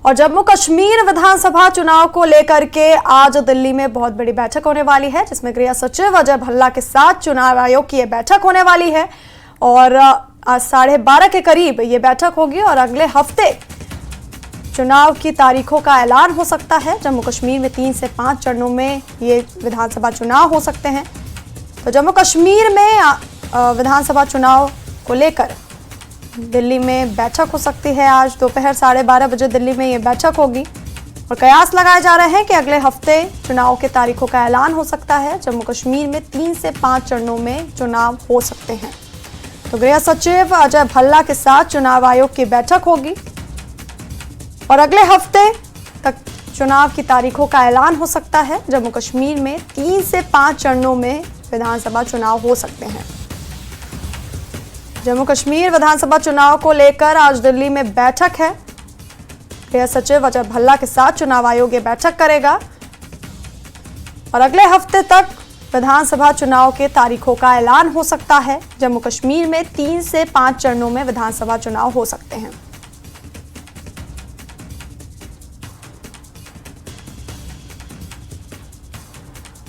और जम्मू कश्मीर विधानसभा चुनाव को लेकर के आज दिल्ली में बहुत बड़ी बैठक होने वाली है, जिसमें गृह सचिव अजय भल्ला के साथ चुनाव आयोग की यह बैठक होने वाली है। और आज 12:30 के करीब ये बैठक होगी और अगले हफ्ते चुनाव की तारीखों का ऐलान हो सकता है। जम्मू कश्मीर में 3 से 5 चरणों में ये विधानसभा चुनाव हो सकते हैं। तो जम्मू कश्मीर में विधानसभा चुनाव को लेकर दिल्ली में बैठक हो सकती है। आज दोपहर 12:30 बजे दिल्ली में ये बैठक होगी और कयास लगाए जा रहे हैं कि अगले हफ्ते चुनाव के तारीखों का ऐलान हो सकता है। जम्मू कश्मीर में 3 से 5 चरणों में चुनाव हो सकते हैं। तो गृह सचिव अजय भल्ला के साथ चुनाव आयोग की बैठक होगी और अगले हफ्ते तक चुनाव की तारीखों का ऐलान हो सकता है। जम्मू कश्मीर में 3 से 5 चरणों में विधानसभा चुनाव हो सकते हैं। जम्मू कश्मीर विधानसभा चुनाव को लेकर आज दिल्ली में बैठक है। गृह सचिव अजय भल्ला के साथ चुनाव आयोग ये बैठक करेगा और अगले हफ्ते तक विधानसभा चुनाव के तारीखों का ऐलान हो सकता है। जम्मू कश्मीर में 3 से 5 चरणों में विधानसभा चुनाव हो सकते हैं।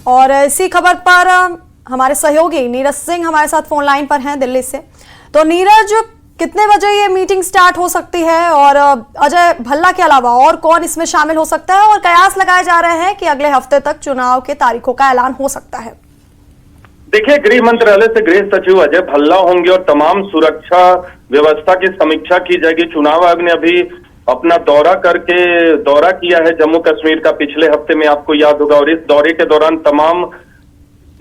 और इसी खबर पर हमारे सहयोगी नीरज सिंह हमारे साथ फोन लाइन पर हैं दिल्ली से। तो नीरज, कितने बजे ये मीटिंग स्टार्ट हो सकती है और अजय भल्ला के अलावा और कौन इसमें शामिल हो सकता है, और कयास लगाए जा रहे हैं कि अगले हफ्ते तक चुनाव के तारीखों का ऐलान हो सकता है? देखिए, गृह मंत्रालय से गृह सचिव अजय भल्ला होंगे और तमाम सुरक्षा व्यवस्था की समीक्षा की जाएगी। चुनाव आयोग ने अभी अपना दौरा किया है जम्मू कश्मीर का पिछले हफ्ते में, आपको याद होगा। और इस दौरे के दौरान तमाम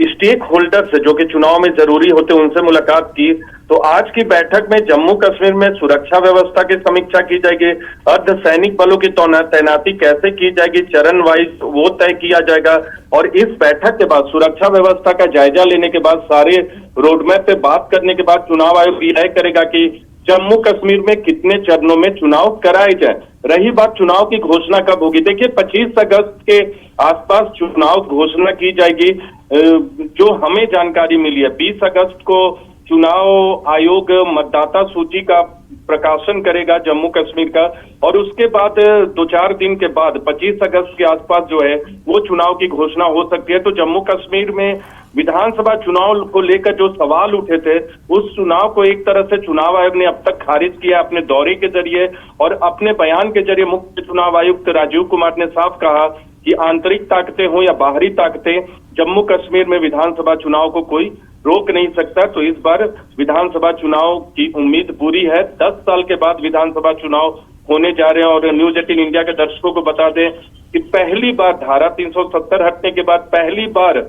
स्टेक होल्डर्स जो कि चुनाव में जरूरी होते उनसे मुलाकात की। तो आज की बैठक में जम्मू कश्मीर में सुरक्षा व्यवस्था की समीक्षा की जाएगी, अर्धसैनिक बलों की तैनाती कैसे की जाएगी, चरण वाइज वो तय किया जाएगा। और इस बैठक के बाद सुरक्षा व्यवस्था का जायजा लेने के बाद, सारे रोडमैप पे बात करने के बाद चुनाव आयोग तय करेगा कि जम्मू कश्मीर में कितने चरणों में चुनाव कराए जाए। रही बात चुनाव की घोषणा कब होगी, देखिए 25 अगस्त के आसपास चुनाव घोषणा की जाएगी। जो हमें जानकारी मिली है, 20 अगस्त को चुनाव आयोग मतदाता सूची का प्रकाशन करेगा जम्मू कश्मीर का, और उसके बाद 2-4 दिन के बाद 25 अगस्त के आसपास जो है वो चुनाव की घोषणा हो सकती है। तो जम्मू कश्मीर में विधानसभा चुनाव को लेकर जो सवाल उठे थे, उस चुनाव को एक तरह से चुनाव आयोग ने अब तक खारिज किया अपने दौरे के जरिए और अपने बयान के जरिए। मुख्य चुनाव आयुक्त राजीव कुमार ने साफ कहा कि आंतरिक ताकतें हो या बाहरी ताकतें, जम्मू कश्मीर में विधानसभा चुनाव को कोई रोक नहीं सकता। तो इस बार विधानसभा चुनाव की उम्मीद पूरी है। 10 साल के बाद विधानसभा चुनाव होने जा रहे हैं। और न्यूज 18 इंडिया के दर्शकों को बता दें कि पहली बार धारा 370 हटने के बाद पहली बार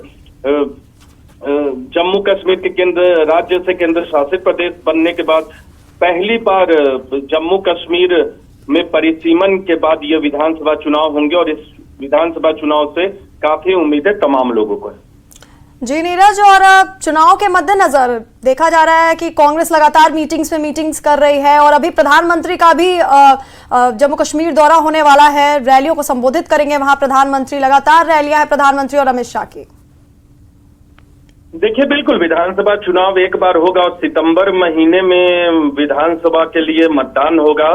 जम्मू कश्मीर के राज्य से केंद्र शासित प्रदेश बनने के बाद पहली बार जम्मू कश्मीर में परिसीमन के बाद ये विधानसभा चुनाव होंगे और इस विधानसभा चुनाव से काफी उम्मीदें तमाम लोगों को है। जी नीरज, और चुनाव के मद्देनजर देखा जा रहा है कि कांग्रेस लगातार मीटिंग्स कर रही है और अभी प्रधानमंत्री का भी जम्मू कश्मीर दौरा होने वाला है। रैलियों को संबोधित करेंगे वहां प्रधानमंत्री। लगातार रैलियां है प्रधानमंत्री और अमित शाह की। देखिए, बिल्कुल विधानसभा चुनाव एक बार होगा और सितंबर महीने में विधानसभा के लिए मतदान होगा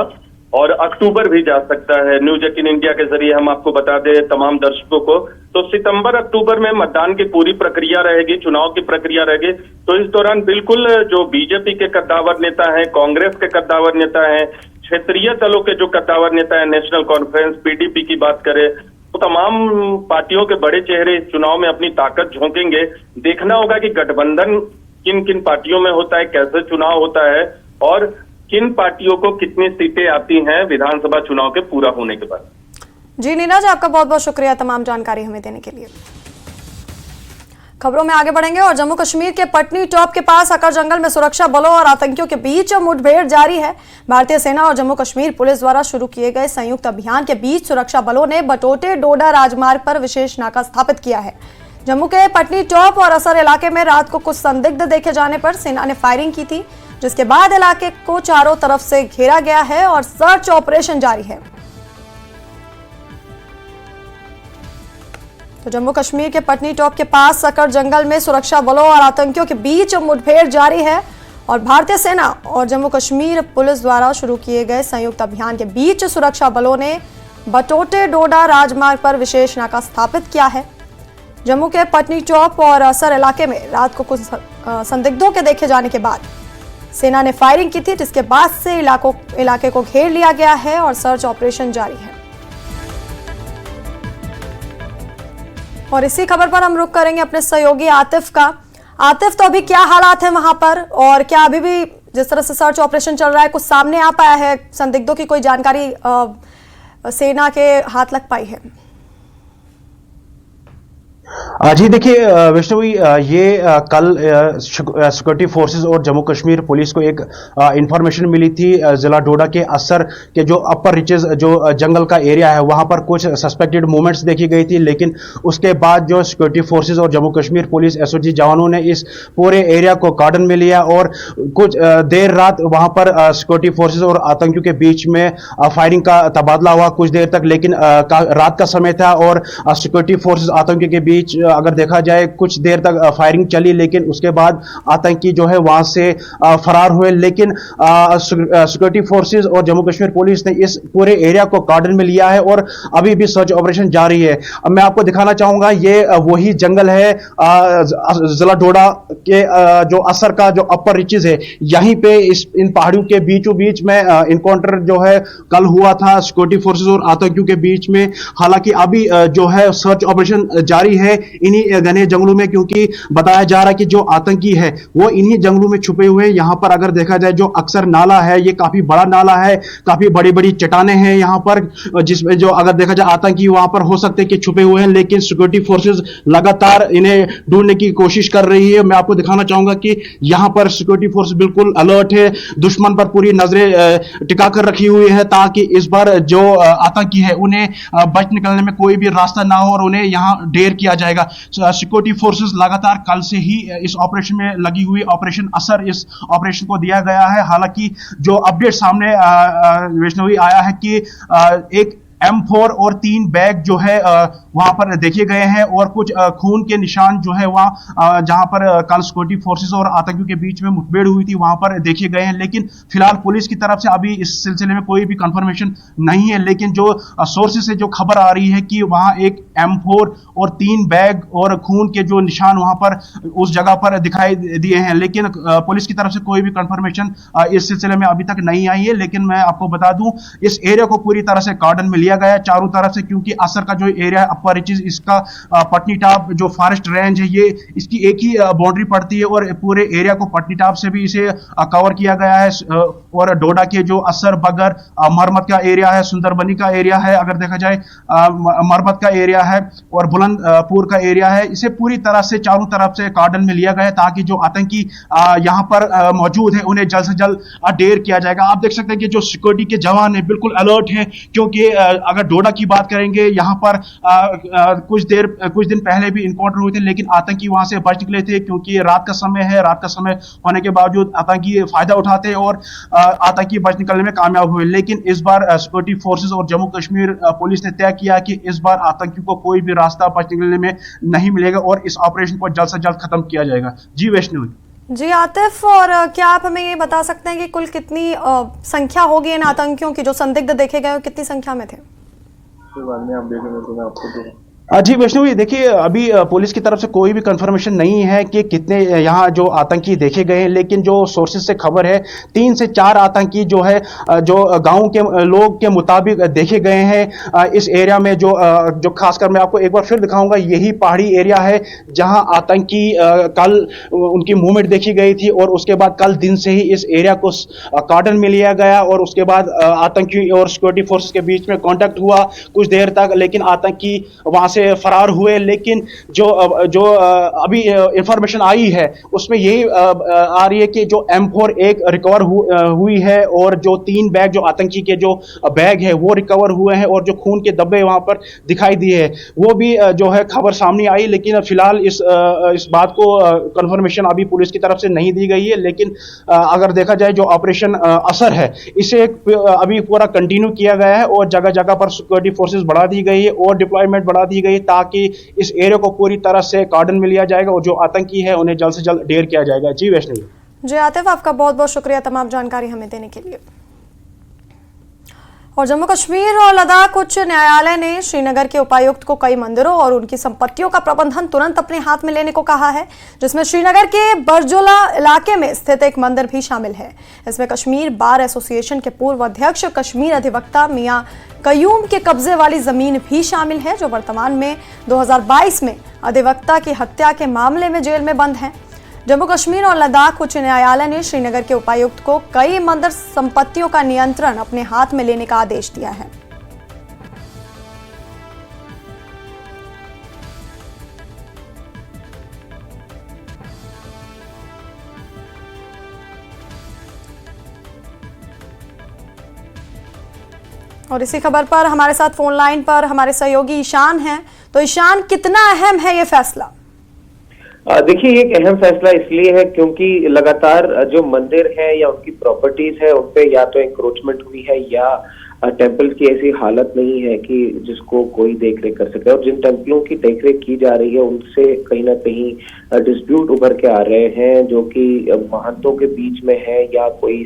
और अक्टूबर भी जा सकता है। न्यूज 18 इंडिया के जरिए हम आपको बता दें तमाम दर्शकों को, तो सितंबर अक्टूबर में मतदान की पूरी प्रक्रिया रहेगी, चुनाव की प्रक्रिया रहेगी। तो इस दौरान बिल्कुल जो बीजेपी के कद्दावर नेता हैं, कांग्रेस के कद्दावर नेता हैं, क्षेत्रीय दलों के जो कद्दावर नेता हैं, नेशनल कॉन्फ्रेंस पीडीपी की बात करें, तो तमाम पार्टियों के बड़े चेहरे इस चुनाव में अपनी ताकत झोंकेंगे। देखना होगा कि गठबंधन किन किन पार्टियों में होता है, कैसे चुनाव होता है और किन पार्टियों को कितनी सीटें आती हैं विधानसभा चुनाव के पूरा होने के बाद। जी नीरज, आपका बहुत बहुत शुक्रिया तमाम जानकारी हमें देने के लिए। खबरों में आगे बढ़ेंगे और जम्मू कश्मीर के पटनी टॉप के पास अकर जंगल में सुरक्षा बलों और आतंकियों के बीच मुठभेड़ जारी है। भारतीय सेना और जम्मू कश्मीर पुलिस द्वारा शुरू किए गए संयुक्त अभियान के बीच सुरक्षा बलों ने बटोटे डोडा राजमार्ग पर विशेष नाका स्थापित किया है। जम्मू के पटनी टॉप और असर इलाके में रात को कुछ संदिग्ध देखे जाने पर सेना ने फायरिंग की थी, जिसके बाद इलाके को चारों तरफ से घेरा गया है और सर्च ऑपरेशन जारी है। तो जम्मू कश्मीर के पटनी टॉप के पास सकर जंगल में सुरक्षा बलों और आतंकियों के बीच मुठभेड़ जारी है और भारतीय सेना और जम्मू कश्मीर पुलिस द्वारा शुरू किए गए संयुक्त अभियान के बीच सुरक्षा बलों ने बटोटे डोडा राजमार्ग पर विशेष नाका स्थापित किया है। जम्मू के पटनी चौक और असर इलाके में रात को कुछ संदिग्धों के देखे जाने के बाद सेना ने फायरिंग की थी, जिसके बाद से इलाके को घेर लिया गया है और सर्च ऑपरेशन जारी है। और इसी खबर पर हम रुख करेंगे अपने सहयोगी आतिफ का। आतिफ, तो अभी क्या हालात है वहां पर, और क्या अभी भी जिस तरह से सर्च ऑपरेशन चल रहा है कुछ सामने आ पाया है, संदिग्धों की कोई जानकारी सेना के हाथ लग पाई है? जी देखिए वैष्णवी, ये कल सिक्योरिटी फोर्सेस और जम्मू कश्मीर पुलिस को एक इंफॉर्मेशन मिली थी जिला डोडा के असर के जो अपर रिचेस जो जंगल का एरिया है वहां पर कुछ सस्पेक्टेड मूवमेंट्स देखी गई थी। लेकिन उसके बाद जो सिक्योरिटी फोर्सेस और जम्मू कश्मीर पुलिस एसओजी जवानों ने इस पूरे एरिया को कार्डन में लिया और कुछ देर रात वहां पर सिक्योरिटी फोर्सेस और आतंकियों के बीच में फायरिंग का तबादला हुआ कुछ देर तक। लेकिन रात का समय था और सिक्योरिटी फोर्सेस आतंकियों के बीच अगर देखा जाए कुछ देर तक फायरिंग चली, लेकिन उसके बाद आतंकी जो है वहां से फरार हुए। लेकिन सिक्योरिटी फोर्सेस और जम्मू कश्मीर पुलिस ने इस पूरे एरिया को कार्डन में लिया है और अभी भी सर्च ऑपरेशन जारी है। अब मैं आपको दिखाना चाहूंगा, ये वही जंगल है जिला डोडा के जो असर का जो अपर रिचेज है, यहीं पे इन पहाड़ियों के बीचों बीच में इनकाउंटर जो है कल हुआ था सिक्योरिटी फोर्सेस और आतंकियों के बीच में। हालांकि अभी जो है सर्च ऑपरेशन जारी है इन्हीं घने जंगलों में, क्योंकि बताया जा रहा है कि जो आतंकी है वो इन्हीं जंगलों में छुपे हुए हैं। यहां पर अगर देखा जाए जो अक्सर नाला है, ये काफी बड़ा नाला है, काफी बड़ी बड़ी चट्टाने हैं यहां पर, जिसमें जो अगर देखा जाए आतंकी वहां पर हो सकते हैं कि छुपे हुए हैं। लेकिन सिक्योरिटी फोर्सेस लगातार इन्हें ढूंढने की कोशिश कर रही है। मैं आपको दिखाना चाहूंगा कि यहां पर सिक्योरिटी फोर्स बिल्कुल अलर्ट है, दुश्मन पर पूरी नजरें टिका कर रखी हुई है ताकि इस बार जो आतंकी है उन्हें बच निकलने में कोई भी रास्ता ना हो और उन्हें यहां ढेर किया जाएगा। सिक्योरिटी फोर्सेस लगातार कल से ही इस ऑपरेशन में लगी हुई, ऑपरेशन असर इस ऑपरेशन को दिया गया है। हालांकि जो अपडेट सामने वैष्णवी आया है कि एक M4 और 3 बैग जो है वहां पर देखे गए हैं और कुछ खून के निशान जो है वहां जहां पर कल सिक्योरिटी फोर्सेस और आतंकियों के बीच में मुठभेड़ हुई थी वहां पर देखे गए हैं। लेकिन फिलहाल पुलिस की तरफ से अभी इस सिलसिले में कोई भी कंफर्मेशन नहीं है। लेकिन जो सोर्सेस से जो खबर आ रही है कि वहां एक M4 और 3 बैग और खून के जो निशान वहां पर उस जगह पर दिखाई दिए हैं। लेकिन पुलिस की तरफ से कोई भी कंफर्मेशन इस सिलसिले में अभी तक नहीं आई है। लेकिन मैं आपको बता दूं, इस एरिया को पूरी तरह से कार्डन में लिया गया चारों तरफ से, क्योंकि असर का जो एरिया है अपर रिचेस, इसका पटनी टॉप जो फॉरेस्ट रेंज है, ये इसकी एक ही बाउंड्री पड़ती है और पूरे एरिया को पटनी टॉप से भी इसे कवर किया गया है। और डोडा के जो असर, बगर, मरमत का एरिया है, सुंदरबनी का एरिया है, अगर देखा जाए मरमत का एरिया है और बुलंदपुर का एरिया है, इसे पूरी तरह से चारों तरफ से कार्डन में लिया गया है ताकि जो आतंकी यहां पर मौजूद है उन्हें जल्द से जल्द ढेर किया जाएगा। आप देख सकते हैं कि जो सिक्योरिटी के जवान है बिल्कुल अलर्ट है, क्योंकि अगर डोडा की बात करेंगे, यहां पर कुछ दिन पहले भी इनकाउंटर हुए थे, लेकिन आतंकी वहां से बच निकले थे, क्योंकि रात का समय है। रात का समय होने के बावजूद आतंकी फायदा उठाते और आतंकी बच निकलने में कामयाब हुए। लेकिन इस बार सिक्योरिटी फोर्सेस और जम्मू कश्मीर पुलिस ने तय किया कि इस बार आतंकियों को कोई भी रास्ता बच निकलने में नहीं मिलेगा और इस ऑपरेशन को जल्द से जल्द खत्म किया जाएगा। जी वैष्णवी। जी आतिफ, और क्या आप हमें ये बता सकते हैं कि कुल कितनी संख्या होगी इन आतंकियों की जो संदिग्ध देखे गए, कितनी संख्या में थे? बाद में आप देखेंगे तो मैं आपको जी वैष्णवी, देखिए अभी पुलिस की तरफ से कोई भी कंफर्मेशन नहीं है कि कितने यहाँ जो आतंकी देखे गए हैं। लेकिन जो सोर्सेज से खबर है 3 से 4 आतंकी जो है जो गांव के लोग के मुताबिक देखे गए हैं इस एरिया में। जो खासकर मैं आपको एक बार फिर दिखाऊंगा, यही पहाड़ी एरिया है जहां आतंकी कल उनकी मूवमेंट देखी गई थी और उसके बाद कल दिन से ही इस एरिया को कार्डन में लिया गया और उसके बाद आतंकी और सिक्योरिटी फोर्सेस के बीच में कॉन्टेक्ट हुआ कुछ देर तक, लेकिन आतंकी वहां से फरार हुए। लेकिन जो अभी इंफॉर्मेशन आई है उसमें यही आ रही है कि जो M4 एक रिकवर हुई है और जो 3 बैग जो आतंकी के जो बैग है वो रिकवर हुए हैं और जो खून के धब्बे वहां पर दिखाई दिए हैं वो भी जो है खबर सामने आई। लेकिन फिलहाल इस बात को कंफर्मेशन अभी पुलिस की तरफ से नहीं दी गई है। लेकिन अगर देखा जाए जो ऑपरेशन असर है इसे अभी पूरा कंटिन्यू किया गया है और जगह जगह पर सिक्योरिटी फोर्सेस बढ़ा दी गई है और डिप्लॉयमेंट बढ़ा दी गई ताकि इस एरिया को पूरी तरह से कार्डन में लिया जाएगा और जो आतंकी है उन्हें जल्द से जल्द ढेर किया जाएगा। जी वैष्णवी। जी आतिफ, आपका बहुत बहुत शुक्रिया तमाम जानकारी हमें देने के लिए। और जम्मू कश्मीर और लद्दाख उच्च न्यायालय ने श्रीनगर के उपायुक्त को कई मंदिरों और उनकी संपत्तियों का प्रबंधन तुरंत अपने हाथ में लेने को कहा है, जिसमें श्रीनगर के बरजुला इलाके में स्थित एक मंदिर भी शामिल है। इसमें कश्मीर बार एसोसिएशन के पूर्व अध्यक्ष कश्मीर अधिवक्ता मियां कयूम के कब्जे वाली जमीन भी शामिल है, जो वर्तमान में 2022 में अधिवक्ता की हत्या के मामले में जेल में बंद हैं। जम्मू कश्मीर और लद्दाख उच्च न्यायालय ने श्रीनगर के उपायुक्त को कई मंदिर संपत्तियों का नियंत्रण अपने हाथ में लेने का आदेश दिया है। और इसी खबर पर हमारे साथ फोन लाइन पर हमारे सहयोगी ईशान हैं। तो ईशान, कितना अहम है ये फैसला? देखिए, ये एक अहम फैसला इसलिए है क्योंकि लगातार जो मंदिर है या उनकी प्रॉपर्टीज है उन पे या तो इंक्रोचमेंट हुई है या टेम्पल की ऐसी हालत नहीं है कि जिसको कोई देख रेख कर सके। और जिन टेम्पलों की देख रेख की जा रही है उनसे कहीं ना कहीं डिस्प्यूट उभर के आ रहे हैं, जो कि महंतों के बीच में है या कोई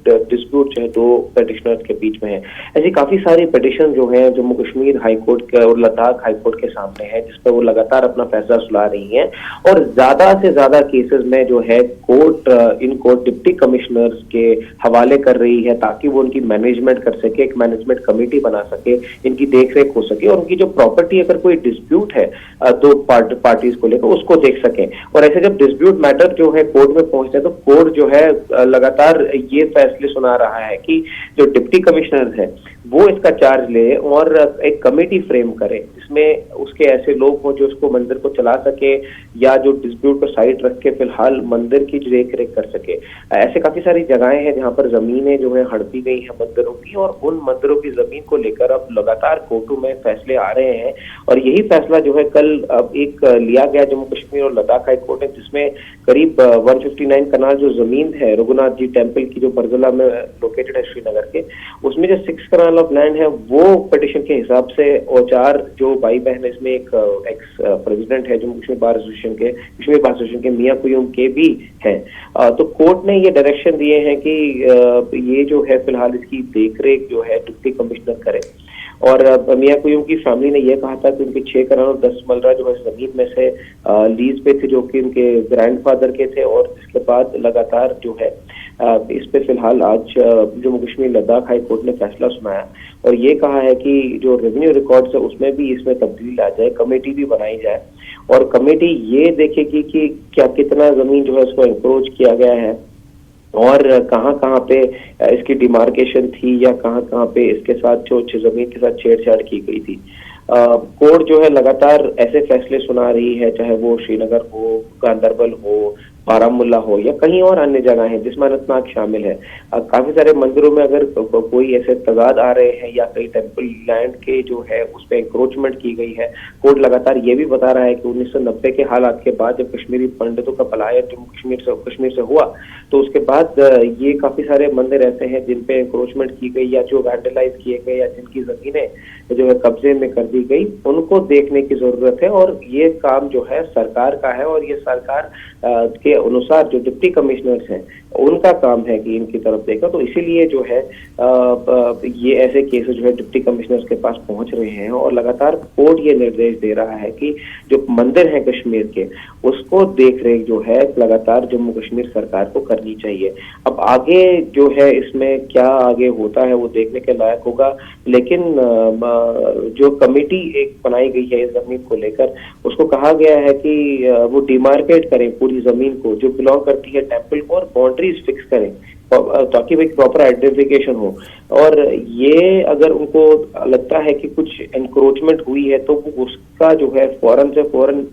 डिस्प्यूट जो है दो पिटिशनर्स के बीच में है। ऐसी काफी सारी पिटिशन जो है जम्मू कश्मीर हाईकोर्ट के और लद्दाख हाईकोर्ट के सामने है, जिसपे वो लगातार अपना फैसला सुना रही हैं। और ज्यादा से ज्यादा केसेस में जो है कोर्ट इनको डिप्टी कमिश्नर्स के हवाले कर रही है ताकि वो उनकी मैनेजमेंट कर सके, एक मैनेजमेंट कमेटी बना सके, इनकी देखरेख हो सके और उनकी जो प्रॉपर्टी अगर कोई डिस्प्यूट है दो पार्टीज को लेकर उसको देख सकें। और ऐसे जब डिस्प्यूट मैटर जो है कोर्ट में पहुंचते हैं तो कोर्ट जो है लगातार ये फैसले सुना रहा है कि जो डिप्टी कमिश्नर है वो इसका चार्ज ले और एक कमेटी फ्रेम करे जिसमें उसके ऐसे लोग हों जो उसको मंदिर को चला सके या जो डिस्प्यूट को साइड रख के फिलहाल मंदिर की देख रेख कर सके। ऐसे काफी सारी जगहें हैं जहां पर जमीनें जो है हड़पी गई हैं मंदिरों की, और उन मंदिरों की जमीन को लेकर अब लगातार कोर्टों में फैसले आ रहे हैं। और यही फैसला जो है कल अब एक लिया गया जम्मू कश्मीर और लद्दाख हाई कोर्ट है, जिसमें करीब 159 कनाल जो जमीन है रघुनाथ जी टेम्पल की जो बरजुला में लोकेटेड है श्रीनगर के, उसमें जो 6 कनाल ऑफ लैंड है वो पिटिशन के हिसाब से औचार जो भाई बहन, इसमें एक एक्स प्रेसिडेंट है जम्मू कश्मीर बार एसोसिएशन के मियां कुयूम के भी हैं। तो कोर्ट ने ये डायरेक्शन दिए हैं कि ये जो है फिलहाल इसकी देखरेख जो है डिप्टी कमिश्नर करे। और मियां कुयूम की फैमिली ने यह कहा था कि उनके 6 करोड़ 10 मलरा जो है जमीन में से लीज पे थे जो कि उनके ग्रैंडफादर के थे, और इसके बाद लगातार जो है इस पे फिलहाल आज जम्मू कश्मीर लद्दाख हाई कोर्ट ने फैसला सुनाया और ये कहा है कि जो रेवेन्यू रिकॉर्ड्स है उसमें भी इसमें तब्दीली आ जाए, कमेटी भी बनाई जाए और कमेटी ये देखेगी कि क्या कितना जमीन जो है उसको इंक्रोच किया गया है और कहाँ कहाँ पे इसकी डिमार्केशन थी या कहाँ कहाँ पे इसके साथ जो जमीन के साथ छेड़छाड़ की गई थी। कोर्ट जो है लगातार ऐसे फैसले सुना रही है, चाहे वो श्रीनगर हो, गांदरबल हो, बारामुल्ला हो या कहीं और अन्य जगह हैं जिसमें अनंतनाग शामिल है। काफी सारे मंदिरों में अगर कोई ऐसे तगाद आ रहे हैं या कई टेम्पल लैंड के जो है उस पर इंक्रोचमेंट की गई है, कोर्ट लगातार ये भी बता रहा है कि 1990 के हालात के बाद जब कश्मीरी पंडितों का पलायन जम्मू कश्मीर से हुआ तो उसके बाद ये काफी सारे मंदिर ऐसे हैं जिन पे इंक्रोचमेंट की गई या जो वैंडलाइज किए गए या जिनकी जमीनें जो है कब्जे में कर दी गई, उनको देखने की जरूरत है। और ये काम जो है सरकार का है और ये सरकार के अनुसार जो डिप्टी कमिश्नर्स हैं उनका काम है कि इनकी तरफ देखा। तो इसीलिए जो है ये ऐसे केसेस जो है डिप्टी कमिश्नर्स के पास पहुंच रहे हैं और लगातार कोर्ट ये निर्देश दे रहा है कि जो मंदिर हैं कश्मीर के उसको देख रेख जो है लगातार जम्मू कश्मीर सरकार को करनी चाहिए। अब आगे जो है इसमें क्या आगे होता है वो देखने के लायक होगा, लेकिन जो कमेटी एक बनाई गई है इस जमीन को लेकर उसको कहा गया है कि वो डिमार्केट करें पूरी जमीन को जो बिलोंग करती है टेम्पल को और बाउंड्रीज फिक्स करें ताकि भाई प्रॉपर आइडेंटिफिकेशन हो। और ये अगर उनको लगता है कि कुछ एनक्रोचमेंट हुई है तो वो उसका जो है फौरन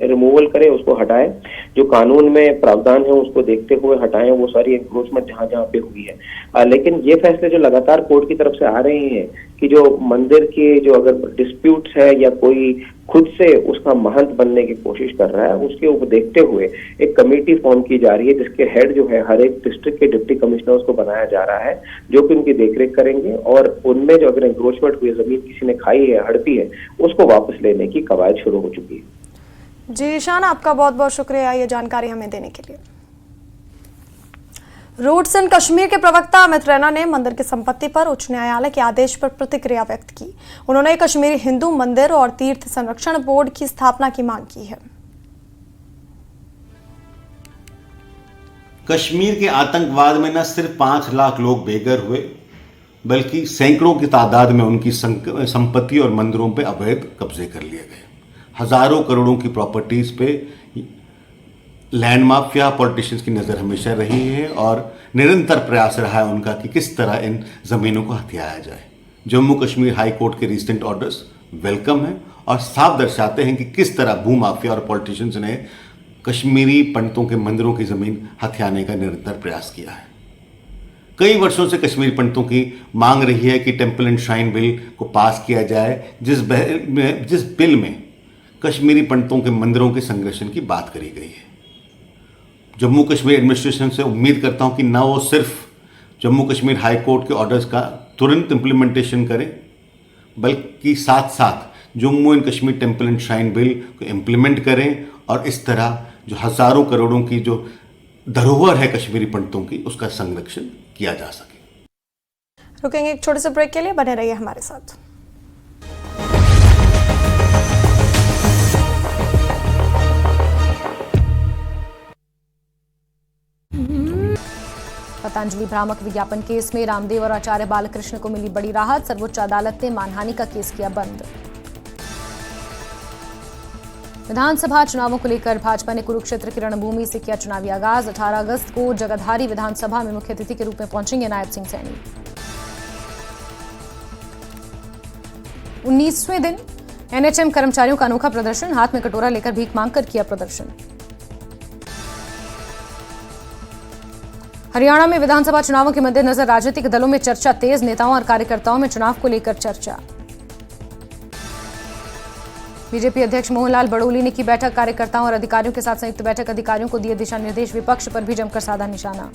रिमूवल करें, उसको हटाएं, जो कानून में प्रावधान है उसको देखते हुए हटाएं वो सारी एनक्रोचमेंट जहां जहां पे हुई है। लेकिन ये फैसले जो लगातार कोर्ट की तरफ से आ रहे हैं कि जो मंदिर के जो अगर डिस्प्यूट्स है या कोई खुद से उसका महंत बनने की कोशिश कर रहा है उसके ऊपर देखते हुए एक कमेटी फॉर्म की जा रही है जिसके हेड जो है हर एक डिस्ट्रिक्ट के डिप्टी कमिश्नर्स को बनाया जा रहा है जो कि उनकी देखरेख करेंगे और उनमें जो अगर एंक्रोचमेंट हुई जमीन किसी ने खाई है हड़पी है उसको वापस लेने की कवायद शुरू हो चुकी है। जी ईशान, आपका बहुत बहुत शुक्रिया ये जानकारी हमें देने के लिए। रूट्स इन कश्मीर के प्रवक्ता अमित रैना ने मंदिर की संपत्ति पर उच्च न्यायालय के आदेश पर प्रतिक्रिया व्यक्त की। उन्होंने कश्मीरी हिंदू मंदिर और तीर्थ संरक्षण बोर्ड की स्थापना की मांग की है। कश्मीर के आतंकवाद में न सिर्फ 5 लाख लोग बेघर हुए, बल्कि सैकड़ों की तादाद में उनकी संपत्ति और मंदिरों पे अवैध कब्जे कर लिए गए। हजारों करोड़ों की प्रॉपर्टीज पे लैंड माफिया पॉलिटिशियंस की नज़र हमेशा रही है और निरंतर प्रयास रहा है उनका कि किस तरह इन ज़मीनों को हथियाया जाए। जम्मू कश्मीर हाई कोर्ट के रिसेंट ऑर्डर्स वेलकम है और साफ दर्शाते हैं कि किस तरह भूमाफिया और पॉलिटिशियंस ने कश्मीरी पंडितों के मंदिरों की ज़मीन हथियाने का निरंतर प्रयास किया है। कई वर्षों से कश्मीरी पंडितों की मांग रही है कि टेम्पल एंड श्राइन बिल को पास किया जाए, जिस बिल में कश्मीरी पंडितों के मंदिरों के संरक्षण की बात करी गई है। जम्मू कश्मीर एडमिनिस्ट्रेशन से उम्मीद करता हूं कि न वो सिर्फ जम्मू कश्मीर हाई कोर्ट के ऑर्डर्स का तुरंत इम्प्लीमेंटेशन करें, बल्कि साथ साथ Jammu and Kashmir temple and shrine bill को इम्प्लीमेंट करें और इस तरह जो हजारों करोड़ों की जो धरोहर है कश्मीरी पंडितों की, उसका संरक्षण किया जा सके। रुकेंगे एक छोटे से ब्रेक के लिए, बने रहिए हमारे साथ। पतंजलि भ्रामक विज्ञापन केस में रामदेव और आचार्य बालकृष्ण को मिली बड़ी राहत। सर्वोच्च अदालत ने मानहानि का केस किया बंद। विधानसभा चुनावों को लेकर भाजपा ने कुरुक्षेत्र की रणभूमि से किया चुनावी आगाज। 18 अगस्त को जगाधारी विधानसभा में मुख्य अतिथि के रूप में पहुंचेंगे नायब सिंह सैनी। 19वें दिन एनएचएम कर्मचारियों का अनोखा प्रदर्शन। हाथ में कटोरा लेकर भीख मांगकर किया प्रदर्शन। हरियाणा में विधानसभा चुनावों के मद्देनजर राजनीतिक दलों में चर्चा तेज। नेताओं और कार्यकर्ताओं में चुनाव को लेकर चर्चा। बीजेपी अध्यक्ष मोहनलाल बड़ोली ने की बैठक। कार्यकर्ताओं और अधिकारियों के साथ संयुक्त बैठक। अधिकारियों को दिए दिशा निर्देश। विपक्ष पर भी जमकर साधा निशाना।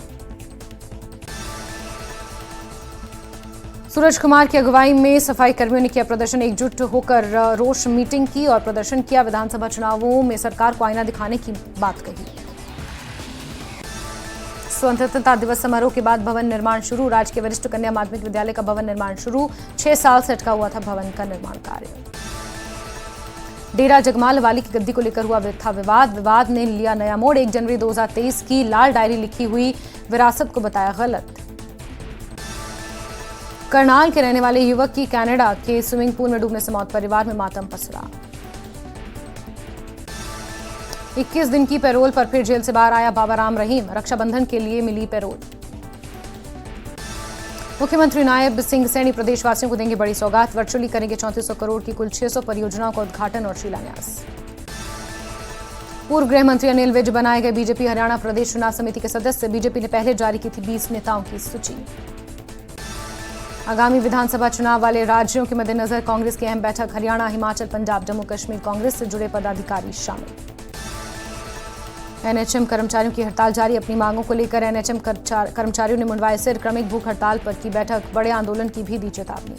सूरज कुमार की अगुवाई में सफाई कर्मियों ने किया प्रदर्शन। एकजुट होकर रोष मीटिंग की और प्रदर्शन किया। विधानसभा चुनावों में सरकार को आईना दिखाने की बात कही। स्वतंत्रता दिवस समारोह के बाद भवन निर्माण शुरू। राजकीय वरिष्ठ कन्या माध्यमिक विद्यालय का भवन निर्माण शुरू। 6 साल से अटका हुआ था भवन का निर्माण कार्य। डेरा जगमाल वाली की गद्दी को लेकर हुआ था विवाद। विवाद ने लिया नया मोड़। 1 जनवरी 2023 की लाल डायरी लिखी हुई विरासत को बताया गलत। करनाल के रहने वाले युवक की कनाडा के स्विमिंग पूल में डूबने से मौत। परिवार में मातम पसरा। 21 दिन की पैरोल पर फिर जेल से बाहर आया बाबाराम रहीम। रक्षाबंधन के लिए मिली पैरोल। मुख्यमंत्री नायब सिंह सैनी प्रदेशवासियों को देंगे बड़ी सौगात। वर्चुअली करेंगे 3400 करोड़ की कुल 600 परियोजनाओं का उद्घाटन और शिलान्यास। पूर्व गृह मंत्री अनिल विज बनाए गए बीजेपी हरियाणा प्रदेश चुनाव समिति के सदस्य। बीजेपी ने पहले जारी की थी 20 नेताओं की सूची। आगामी विधानसभा चुनाव वाले राज्यों के मद्देनजर कांग्रेस की अहम बैठक। हरियाणा, हिमाचल, पंजाब, जम्मू कश्मीर कांग्रेस से जुड़े पदाधिकारी शामिल। एनएचएम कर्मचारियों की हड़ताल जारी। अपनी मांगों को लेकर एनएचएम कर्मचारियों ने मुंडवाए सिर। क्रमिक भूख हड़ताल पर की बैठक। बड़े आंदोलन की भी दी चेतावनी।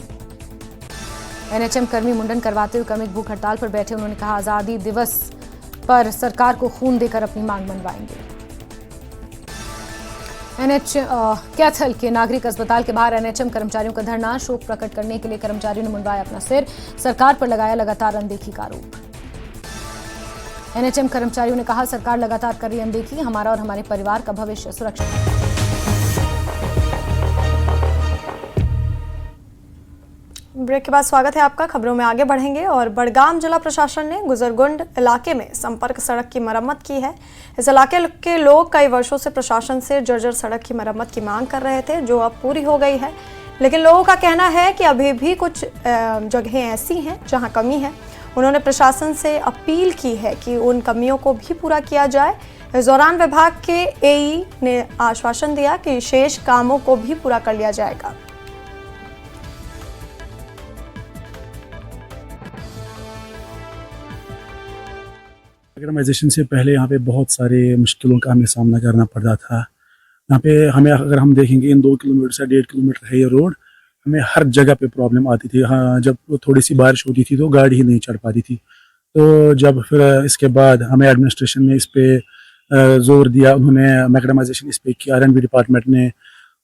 एनएचएम कर्मी मुंडन करवाते हुए क्रमिक भूख हड़ताल पर बैठे। उन्होंने कहा, आजादी दिवस पर सरकार को खून देकर अपनी मांग मनवाएंगे। कैथल के नागरिक अस्पताल के बाहर एनएचएम कर्मचारियों का धरना। शोक प्रकट करने के लिए कर्मचारियों ने मुंडवाया अपना सिर। सरकार पर लगाया लगातार अनदेखी का आरोप। एनएचएम कर्मचारियों ने कहा, सरकार लगातार कर रही अनदेखी। हमारा और हमारे परिवार का भविष्य सुरक्षित। ब्रेक के बाद स्वागत है आपका। खबरों में आगे बढ़ेंगे और बड़गाम जिला प्रशासन ने गुजरगुंड इलाके में संपर्क सड़क की मरम्मत की है। इस इलाके के लोग कई वर्षों से प्रशासन से जर्जर सड़क की मरम्मत की मांग कर रहे थे, जो अब पूरी हो गई है। लेकिन लोगों का कहना है कि अभी भी कुछ जगहें ऐसी हैं जहां कमी है। उन्होंने प्रशासन से अपील की है कि उन कमियों को भी पूरा किया जाए। इस दौरान विभाग के एई ने आश्वासन दिया कि शेष कामों को भी पूरा कर लिया जाएगा। ऑर्गेनाइजेशन से पहले यहाँ पे बहुत सारे मुश्किलों का हमें सामना करना पड़ता था। यहाँ पे हमें अगर हम देखेंगे इन 2 किलोमीटर से 1.5 किलोमीटर है ये रोड, हमें हर जगह पे प्रॉब्लम आती थी। हाँ, जब थोड़ी सी बारिश होती थी तो गाड़ी ही नहीं चढ़ पाती थी। तो जब फिर इसके बाद हमें एडमिनिस्ट्रेशन ने इस पे जोर दिया, उन्होंने मैकेडमाइजेशन इस पे किया R&B डिपार्टमेंट ने,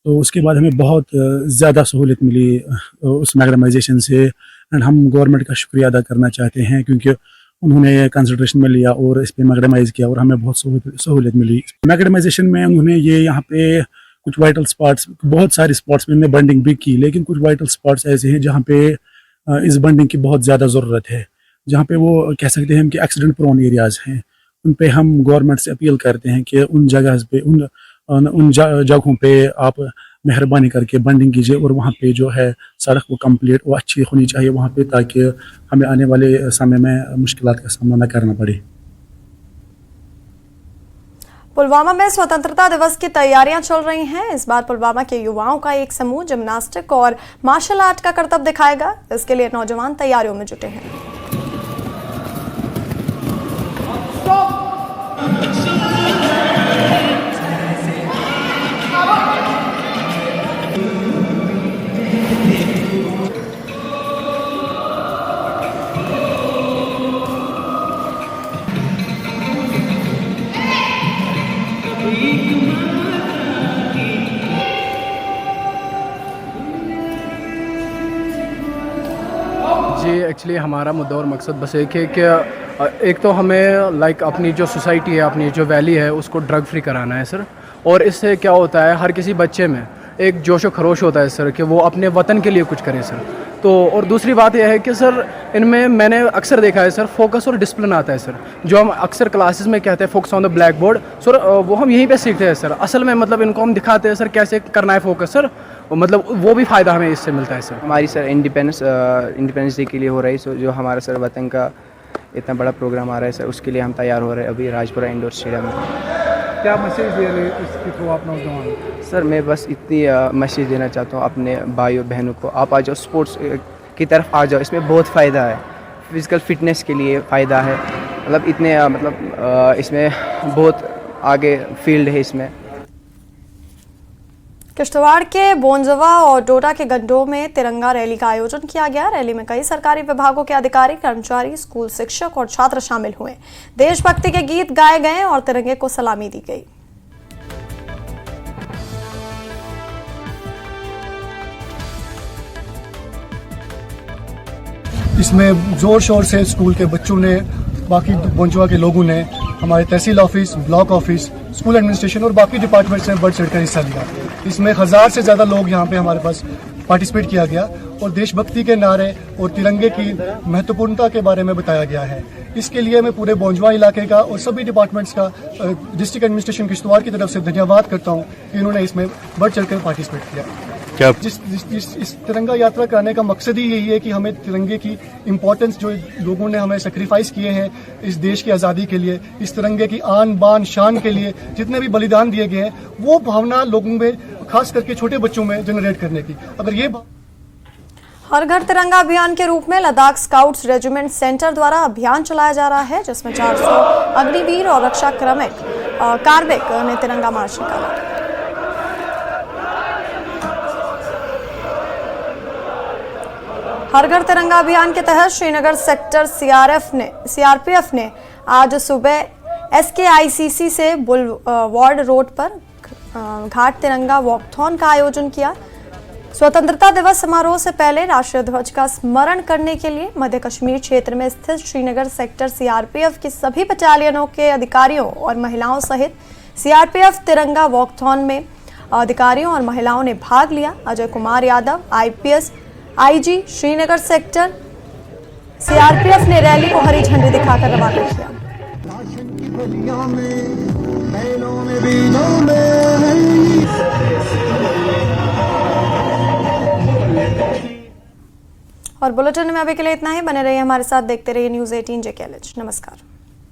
तो उसके बाद हमें बहुत ज़्यादा सहूलियत मिली उस मैकेडमाइजेशन से। एंड हम गवर्नमेंट का शुक्रिया अदा करना चाहते हैं क्योंकि उन्होंने कंसिडरेशन में लिया और इस पे मैकेडमाइज किया और हमें बहुत सहूलियत मिली। मैकेडमाइजेशन में उन्होंने ये यहाँ पे कुछ वाइटल स्पॉट्स, बहुत सारे स्पॉट्स में उन्होंने बंडिंग भी की, लेकिन कुछ वाइटल स्पॉट्स ऐसे हैं जहाँ पे इस बंडिंग की बहुत ज़्यादा ज़रूरत है, जहाँ पे वो कह सकते हैं कि एक्सीडेंट प्रोन एरियाज़ हैं। उन पे हम गवर्नमेंट से अपील करते हैं कि उन जगह पे उन जगहों पे आप मेहरबानी करके बंडिंग कीजिए और वहाँ पे जो है सड़क वो कंप्लीट वो अच्छी होनी चाहिए वहाँ पे, ताकि हमें आने वाले समय में मुश्किलात का सामना न करना पड़े। पुलवामा में स्वतंत्रता दिवस की तैयारियां चल रही हैं। इस बार पुलवामा के युवाओं का एक समूह जिम्नास्टिक और मार्शल आर्ट का करतब दिखाएगा। इसके लिए नौजवान तैयारियों में जुटे हैं। जी एक्चुअली हमारा मुद्दा और मकसद बस एक है कि एक तो हमें लाइक अपनी जो सोसाइटी है, अपनी जो वैली है, उसको ड्रग फ्री कराना है सर। और इससे क्या होता है, हर किसी बच्चे में एक जोश व खरोश होता है सर कि वो अपने वतन के लिए कुछ करे सर। तो और दूसरी बात यह है कि सर इनमें मैंने अक्सर देखा है सर फोकस और डिसिप्लिन आता है सर, जो हम अक्सर क्लासेस में कहते हैं focus on the black board sir, वो हम यहीं पे सीखते हैं सर। असल में मतलब इनको हम दिखाते हैं सर कैसे करना है फोकस सर, मतलब वो भी फ़ायदा हमें इससे मिलता है सर। हमारी सर इंडिपेंडेंस डे के लिए हो रही है, जो हमारा सर वतन का इतना बड़ा प्रोग्राम आ रहा है सर, उसके लिए हम तैयार हो रहे हैं अभी राजपुरा इंडोर स्टेडियम में। क्या मैसेज दे रहे इसके थ्रू आप नौजवान? सर मैं बस इतनी मैसेज देना चाहता हूँ अपने भाइयों बहनों को, आप आ जाओ, स्पोर्ट्स की तरफ आ जाओ, इसमें बहुत फ़ायदा है, फिज़िकल फिटनेस के लिए फ़ायदा है, मतलब इतने इसमें बहुत आगे फील्ड है इसमें। किश्तवाड़ के बोंजवा और डोडा के गड्ढों में तिरंगा रैली का आयोजन किया गया। रैली में कई सरकारी विभागों के अधिकारी, कर्मचारी, स्कूल शिक्षक और छात्र शामिल हुए। देशभक्ति के गीत गाए गए और तिरंगे को सलामी दी गई। इसमें जोर शोर से स्कूल के बच्चों ने, बाकी बोंजवा के लोगों ने, हमारे तहसील office, block office, school administration और बाकी डिपार्टमेंट्स ने बढ़ चढ़कर हिस्सा लिया। इसमें 1000 से ज़्यादा लोग यहाँ पे हमारे पास पार्टिसिपेट किया गया और देशभक्ति के नारे और तिरंगे की महत्वपूर्णता के बारे में बताया गया है। इसके लिए मैं पूरे बोंजवा इलाके का और सभी डिपार्टमेंट्स का डिस्ट्रिक्ट एडमिनिस्ट्रेशन किश्तवाड़ की तरफ से धन्यवाद करता हूँ कि इन्होंने इसमें बढ़ चढ़कर पार्टिसिपेट किया। क्या इस तिरंगा यात्रा कराने का मकसद ही यही है कि हमें तिरंगे की इम्पोर्टेंस, जो लोगों ने हमें सेक्रीफाइस किए हैं इस देश की आज़ादी के लिए, इस तिरंगे की आन बान शान के लिए जितने भी बलिदान दिए गए हैं, वो भावना लोगों में, खास करके छोटे बच्चों में जनरेट करने की। अगर ये हर घर तिरंगा अभियान के रूप में लद्दाख स्काउट्स रेजिमेंट सेंटर द्वारा अभियान चलाया जा रहा है, जिसमें 400 अग्निवीर और रक्षा कार्मिक ने तिरंगा मार्च निकाला। हर घर तिरंगा अभियान के तहत श्रीनगर सेक्टर सीआरपीएफ ने आज सुबह SKICC से बुलवार्ड रोड पर घाट तिरंगा वॉकथॉन का आयोजन किया। स्वतंत्रता दिवस समारोह से पहले राष्ट्रीय ध्वज का स्मरण करने के लिए मध्य कश्मीर क्षेत्र में स्थित श्रीनगर सेक्टर सीआरपीएफ की सभी बटालियनों के अधिकारियों और महिलाओं सहित सीआरपीएफ तिरंगा वॉकथॉन में अधिकारियों और महिलाओं ने भाग लिया। Ajay Kumar Yadav IPS IG Srinagar sector CRPF ने रैली को हरी झंडी दिखाकर रवाना किया। और बुलेटिन में अभी के लिए इतना ही। बने रहिए हमारे साथ, देखते रहिए News 18 JKLH। नमस्कार।